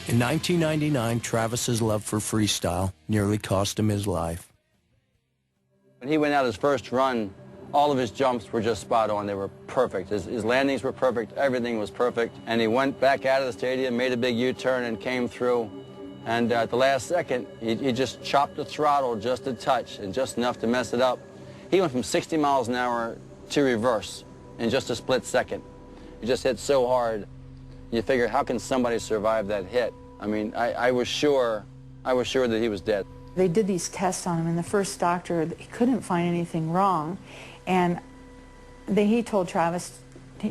In 1999, Travis's love for freestyle nearly cost him his life. When he went out his first run, all of his jumps were just spot on. They were perfect. His landings were perfect. Everything was perfect. And he went back out of the stadium, made a big U-turn, and came through. And at the last second, he just chopped the throttle just a touch and just enough to mess it up. He went from 60 miles an hour to reverse in just a split second. He just hit so hard. You figure, how can somebody survive that hit? I mean, I was sure that he was dead. They did these tests on him, and the first doctor, he couldn't find anything wrong. And he told Travis,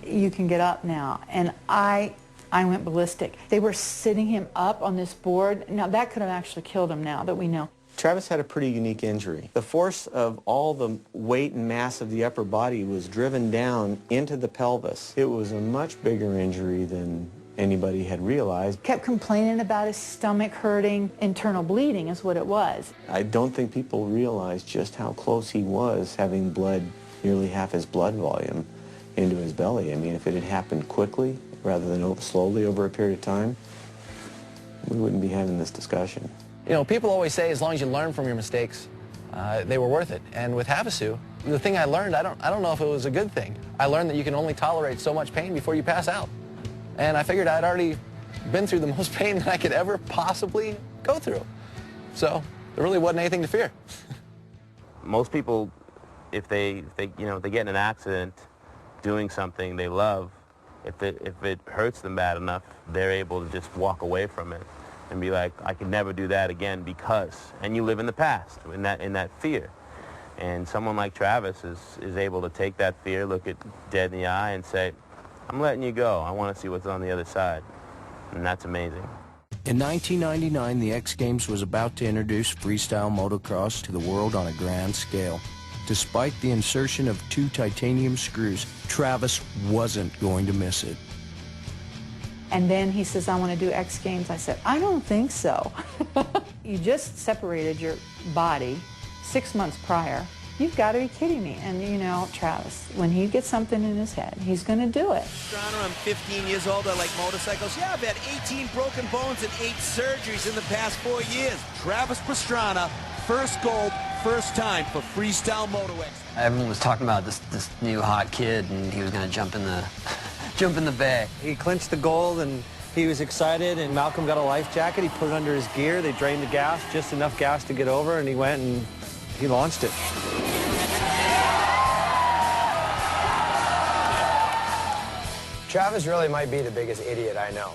you can get up now. And I went ballistic. They were sitting him up on this board. Now, that could have actually killed him now that we know. Travis had a pretty unique injury. The force of all the weight and mass of the upper body was driven down into the pelvis. It was a much bigger injury than anybody had realized. Kept complaining about his stomach hurting. Internal bleeding is what it was. I don't think people realized just how close he was, having bled nearly half his blood volume into his belly. I mean, if it had happened quickly rather than slowly over a period of time, we wouldn't be having this discussion. You know, people always say as long as you learn from your mistakes, they were worth it. And with Havasu, the thing I learned, I don't know if it was a good thing. I learned that you can only tolerate so much pain before you pass out. And I figured I'd already been through the most pain that I could ever possibly go through. So there really wasn't anything to fear. Most people, if they get in an accident doing something they love, if it hurts them bad enough, they're able to just walk away from it and be like, I can never do that again because, and you live in the past, in that fear. And someone like Travis is able to take that fear, look it dead in the eye and say, I'm letting you go. I want to see what's on the other side. And that's amazing. In 1999, the X Games was about to introduce freestyle motocross to the world on a grand scale. Despite the insertion of 2 titanium screws, Travis wasn't going to miss it. And then he says, I want to do X Games. I said, I don't think so. You just separated your body 6 months prior. You've got to be kidding me. And you know, Travis, when he gets something in his head, he's going to do it. Pastrana, I'm 15 years old. I like motorcycles. Yeah, I've had 18 broken bones and 8 surgeries in the past 4 years. Travis Pastrana, first gold, first time for freestyle Moto X. Everyone was talking about this new hot kid, and he was going to jump in the bay. He clinched the gold, and he was excited, and Malcolm got a life jacket. He put it under his gear. They drained the gas, just enough gas to get over, and he went and he launched it. Travis really might be the biggest idiot I know.